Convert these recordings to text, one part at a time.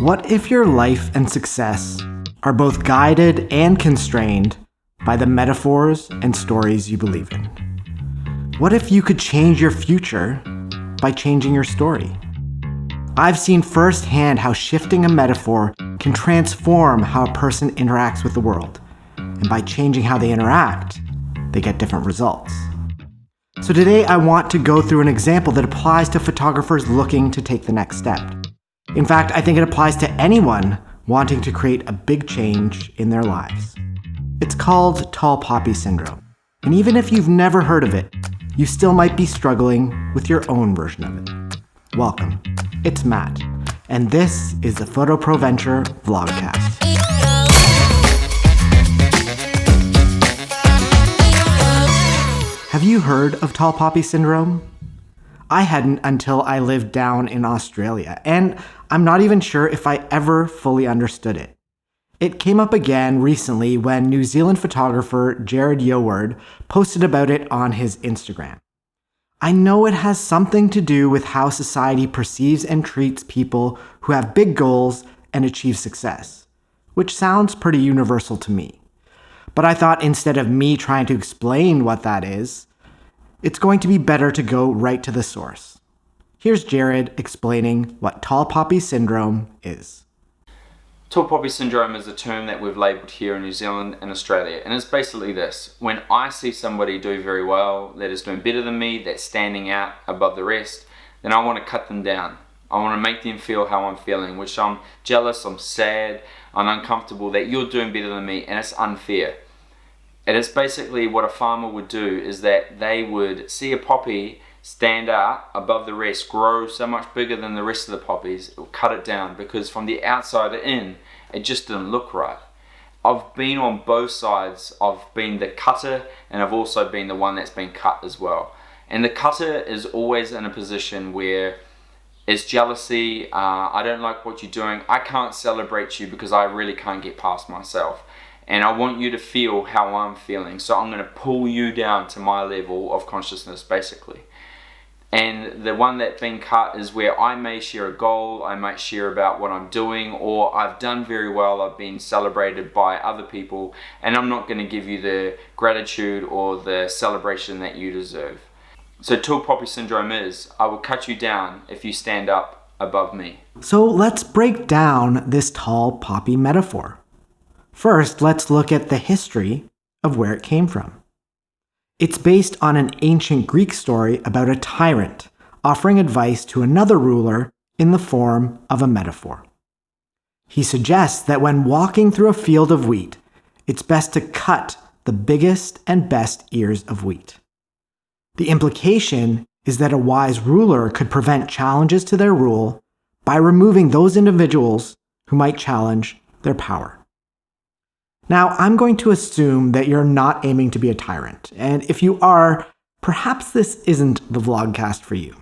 What if your life and success are both guided and constrained by the metaphors and stories you believe in? What if you could change your future by changing your story? I've seen firsthand how shifting a metaphor can transform how a person interacts with the world. And by changing how they interact, they get different results. So today I want to go through an example that applies to photographers looking to take the next step. In fact, I think it applies to anyone wanting to create a big change in their lives. It's called tall poppy syndrome. And even if you've never heard of it, you still might be struggling with your own version of it. Welcome. It's Matt, and this is the Photo Pro Venture Vlogcast. Have you heard of tall poppy syndrome? I hadn't until I lived down in Australia, and I'm not even sure if I ever fully understood it. It came up again recently when New Zealand photographer Yeoward posted about it on his Instagram. I know it has something to do with how society perceives and treats people who have big goals and achieve success, which sounds pretty universal to me. But I thought instead of me trying to explain what that is, it's going to be better to go right to the source. Here's Jared explaining what tall poppy syndrome is. Tall poppy syndrome is a term that we've labelled here in New Zealand and Australia, and it's basically this. When I see somebody do very well, that is doing better than me, that's standing out above the rest, then I want to cut them down. I want to make them feel how I'm feeling, which I'm jealous, I'm sad, I'm uncomfortable that you're doing better than me, and it's unfair. And it's basically what a farmer would do, is that they would see a poppy stand out above the rest, grow so much bigger than the rest of the poppies, it will cut it down, because from the outside in, it just didn't look right. I've been on both sides. I've been the cutter, and I've also been the one that's been cut as well. And the cutter is always in a position where it's jealousy. I don't like what you're doing. I can't celebrate you because I really can't get past myself. And I want you to feel how I'm feeling. So I'm going to pull you down to my level of consciousness, basically. And the one that's been cut is where I may share a goal, I might share about what I'm doing, or I've done very well, I've been celebrated by other people, and I'm not going to give you the gratitude or the celebration that you deserve. So tall poppy syndrome is, I will cut you down if you stand up above me. So let's break down this tall poppy metaphor. First, let's look at the history of where it came from. It's based on an ancient Greek story about a tyrant offering advice to another ruler in the form of a metaphor. He suggests that when walking through a field of wheat, it's best to cut the biggest and best ears of wheat. The implication is that a wise ruler could prevent challenges to their rule by removing those individuals who might challenge their power. Now, I'm going to assume that you're not aiming to be a tyrant, and if you are, perhaps this isn't the vlogcast for you.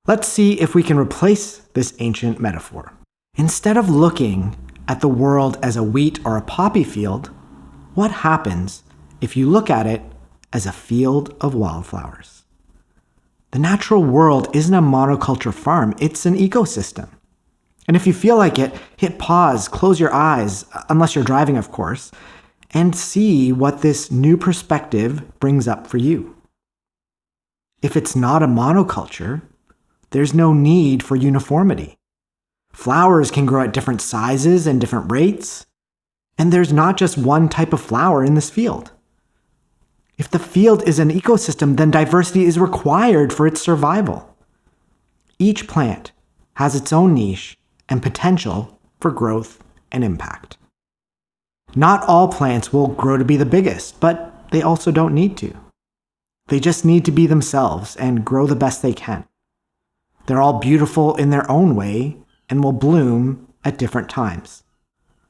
Let's see if we can replace this ancient metaphor. Instead of looking at the world as a wheat or a poppy field, what happens if you look at it as a field of wildflowers? The natural world isn't a monoculture farm, it's an ecosystem. And if you feel like it, hit pause, close your eyes, unless you're driving, of course, and see what this new perspective brings up for you. If it's not a monoculture, there's no need for uniformity. Flowers can grow at different sizes and different rates, and there's not just one type of flower in this field. If the field is an ecosystem, then diversity is required for its survival. Each plant has its own niche and potential for growth and impact. Not all plants will grow to be the biggest, but they also don't need to. They just need to be themselves and grow the best they can. They're all beautiful in their own way and will bloom at different times.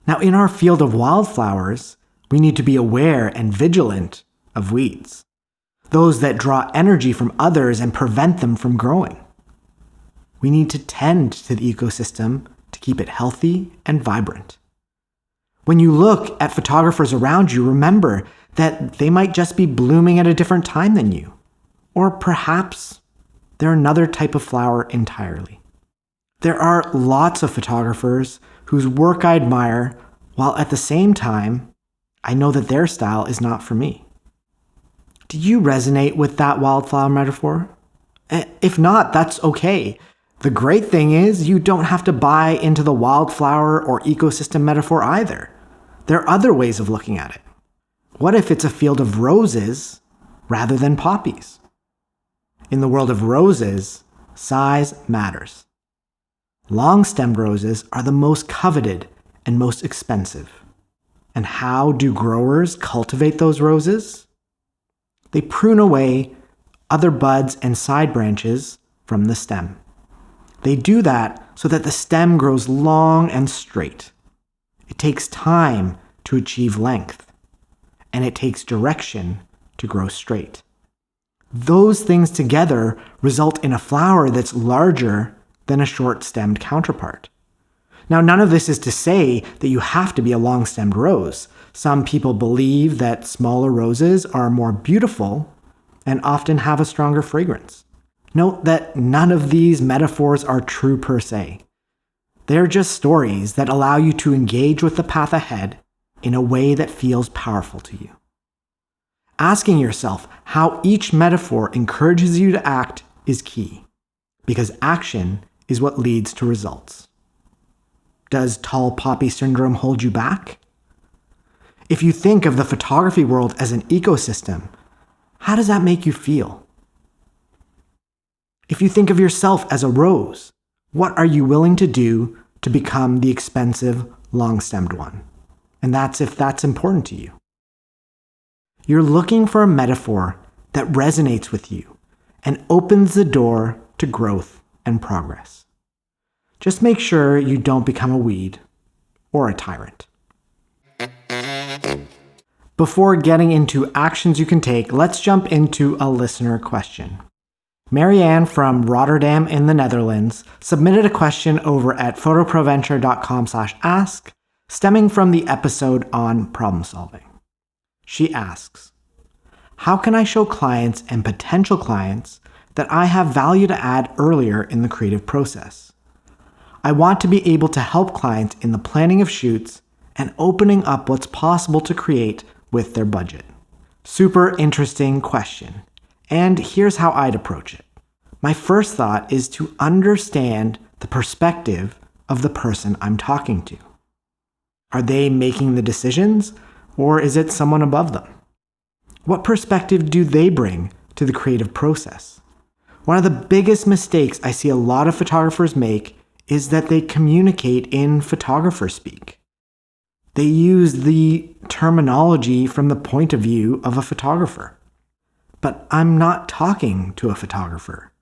Now, in our field of wildflowers, we need to be aware and vigilant of weeds, those that draw energy from others and prevent them from growing. We need to tend to the ecosystem to keep it healthy and vibrant. When you look at photographers around you, remember that they might just be blooming at a different time than you. Or perhaps they're another type of flower entirely. There are lots of photographers whose work I admire, while at the same time, I know that their style is not for me. Do you resonate with that wildflower metaphor? If not, that's okay. The great thing is you don't have to buy into the wildflower or ecosystem metaphor either. There are other ways of looking at it. What if it's a field of roses rather than poppies? In the world of roses, size matters. Long-stemmed roses are the most coveted and most expensive. And how do growers cultivate those roses? They prune away other buds and side branches from the stem. They do that so that the stem grows long and straight. It takes time to achieve length, and it takes direction to grow straight. Those things together result in a flower that's larger than a short-stemmed counterpart. Now, none of this is to say that you have to be a long-stemmed rose. Some people believe that smaller roses are more beautiful and often have a stronger fragrance. Note that none of these metaphors are true per se. They're just stories that allow you to engage with the path ahead in a way that feels powerful to you. Asking yourself how each metaphor encourages you to act is key, because action is what leads to results. Does tall poppy syndrome hold you back? If you think of the photography world as an ecosystem, how does that make you feel? If you think of yourself as a rose, what are you willing to do to become the expensive, long-stemmed one? And that's if that's important to you. You're looking for a metaphor that resonates with you and opens the door to growth and progress. Just make sure you don't become a weed or a tyrant. Before getting into actions you can take, let's jump into a listener question. Marianne from Rotterdam in the Netherlands submitted a question over at photoproventure.com/ask, stemming from the episode on problem solving. She asks, how can I show clients and potential clients that I have value to add earlier in the creative process? I want to be able to help clients in the planning of shoots and opening up what's possible to create with their budget. Super interesting question. And here's how I'd approach it. My first thought is to understand the perspective of the person I'm talking to. Are they making the decisions, or is it someone above them? What perspective do they bring to the creative process? One of the biggest mistakes I see a lot of photographers make is that they communicate in photographer speak. They use the terminology from the point of view of a photographer. But I'm not talking to a photographer.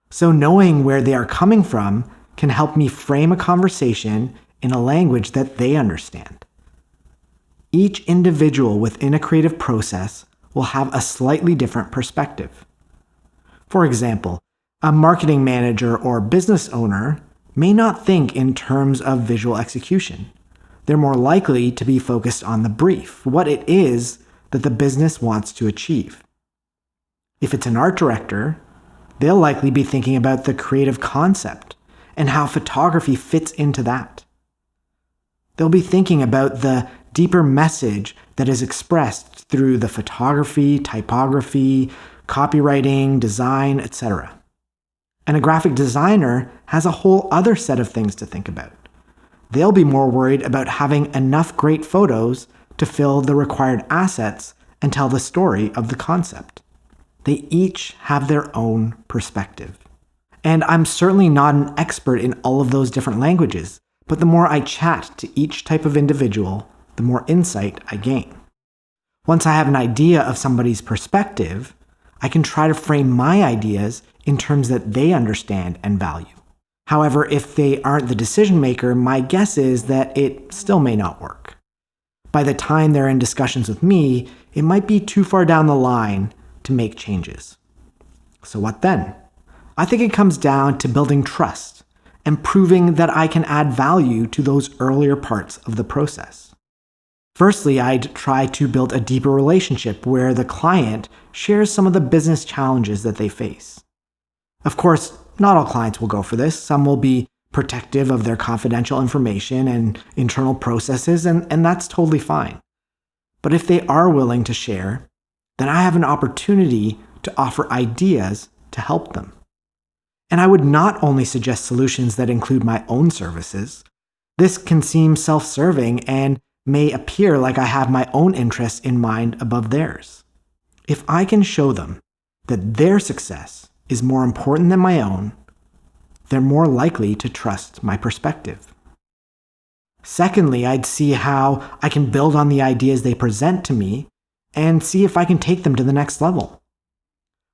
So knowing where they are coming from can help me frame a conversation in a language that they understand. Each individual within a creative process will have a slightly different perspective. For example, a marketing manager or business owner may not think in terms of visual execution. They're more likely to be focused on the brief, what it is that the business wants to achieve. If it's an art director, they'll likely be thinking about the creative concept and how photography fits into that. They'll be thinking about the deeper message that is expressed through the photography, typography, copywriting, design, etc. And a graphic designer has a whole other set of things to think about. They'll be more worried about having enough great photos to fill the required assets and tell the story of the concept. They each have their own perspective. And I'm certainly not an expert in all of those different languages, but the more I chat to each type of individual, the more insight I gain. Once I have an idea of somebody's perspective, I can try to frame my ideas in terms that they understand and value. However, if they aren't the decision maker, my guess is that it still may not work. By the time they're in discussions with me, it might be too far down the line to make changes. So what then? I think it comes down to building trust and proving that I can add value to those earlier parts of the process. Firstly, I'd try to build a deeper relationship where the client shares some of the business challenges that they face. Of course, not all clients will go for this. Some will be protective of their confidential information and internal processes, and that's totally fine. But if they are willing to share, then I have an opportunity to offer ideas to help them. And I would not only suggest solutions that include my own services. This can seem self-serving and may appear like I have my own interests in mind above theirs. If I can show them that their success is more important than my own, they're more likely to trust my perspective. Secondly, I'd see how I can build on the ideas they present to me and see if I can take them to the next level.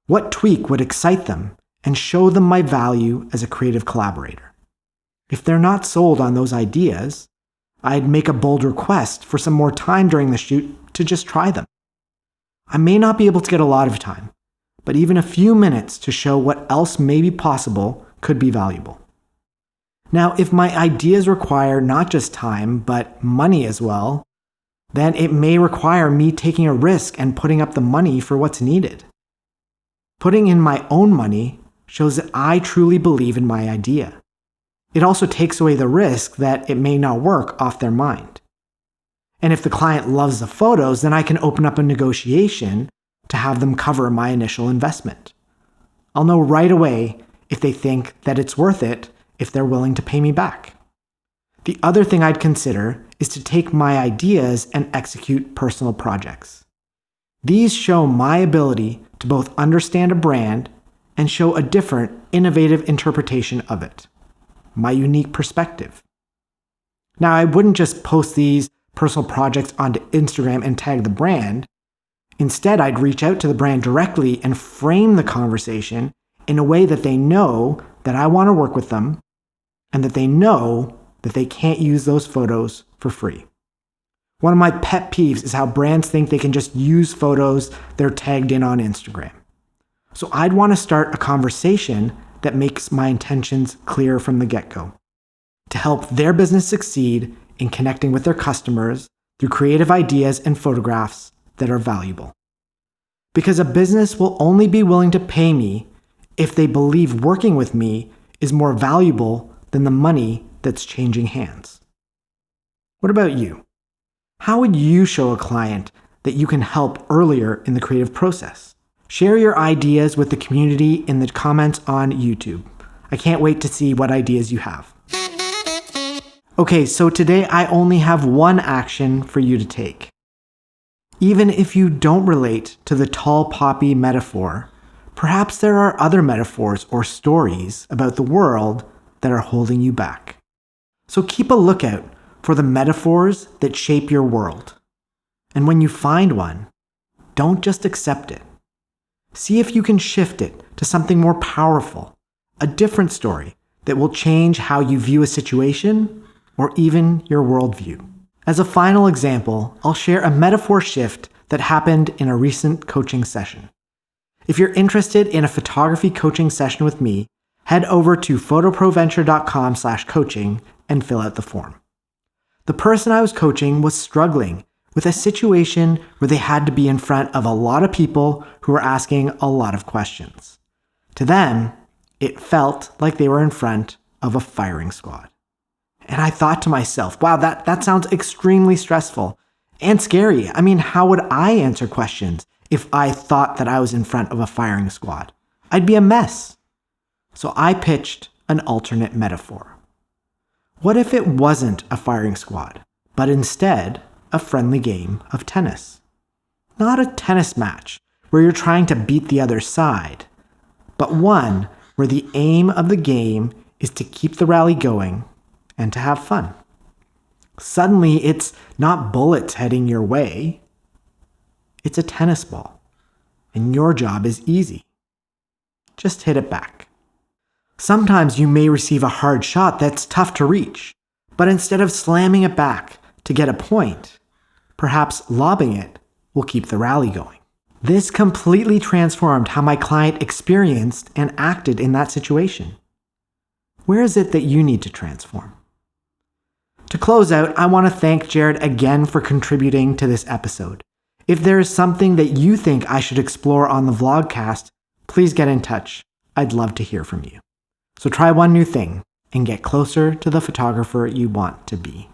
What tweak would excite them and show them my value as a creative collaborator? If they're not sold on those ideas, I'd make a bold request for some more time during the shoot to just try them. I may not be able to get a lot of time, but even a few minutes to show what else may be possible could be valuable. Now, if my ideas require not just time, but money as well, then it may require me taking a risk and putting up the money for what's needed. Putting in my own money shows that I truly believe in my idea. It also takes away the risk that it may not work off their mind. And if the client loves the photos, then I can open up a negotiation to have them cover my initial investment. I'll know right away if they think that it's worth it if they're willing to pay me back. The other thing I'd consider is to take my ideas and execute personal projects. These show my ability to both understand a brand and show a different, innovative interpretation of it, my unique perspective. Now, I wouldn't just post these personal projects onto Instagram and tag the brand. Instead, I'd reach out to the brand directly and frame the conversation in a way that they know that I want to work with them and that they know that they can't use those photos for free. One of my pet peeves is how brands think they can just use photos they're tagged in on Instagram. So I'd want to start a conversation that makes my intentions clear from the get-go, to help their business succeed in connecting with their customers through creative ideas and photographs that are valuable. Because a business will only be willing to pay me if they believe working with me is more valuable than the money that's changing hands. What about you? How would you show a client that you can help earlier in the creative process? Share your ideas with the community in the comments on YouTube. I can't wait to see what ideas you have. Okay, so today I only have one action for you to take. Even if you don't relate to the tall poppy metaphor, perhaps there are other metaphors or stories about the world that are holding you back. So keep a lookout for the metaphors that shape your world. And when you find one, don't just accept it. See if you can shift it to something more powerful, a different story that will change how you view a situation or even your worldview. As a final example, I'll share a metaphor shift that happened in a recent coaching session. If you're interested in a photography coaching session with me, head over to photoproventure.com/coaching and fill out the form. The person I was coaching was struggling with a situation where they had to be in front of a lot of people who were asking a lot of questions. To them, it felt like they were in front of a firing squad. And I thought to myself, wow, that sounds extremely stressful and scary. I mean, how would I answer questions if I thought that I was in front of a firing squad? I'd be a mess. So I pitched an alternate metaphor. What if it wasn't a firing squad, but instead a friendly game of tennis? Not a tennis match where you're trying to beat the other side, but one where the aim of the game is to keep the rally going and to have fun. Suddenly, it's not bullets heading your way. It's a tennis ball, and your job is easy. Just hit it back. Sometimes you may receive a hard shot that's tough to reach, but instead of slamming it back to get a point, perhaps lobbing it will keep the rally going. This completely transformed how my client experienced and acted in that situation. Where is it that you need to transform? To close out, I want to thank Jared again for contributing to this episode. If there is something that you think I should explore on the vlogcast, please get in touch. I'd love to hear from you. So try one new thing. and get closer to the photographer you want to be.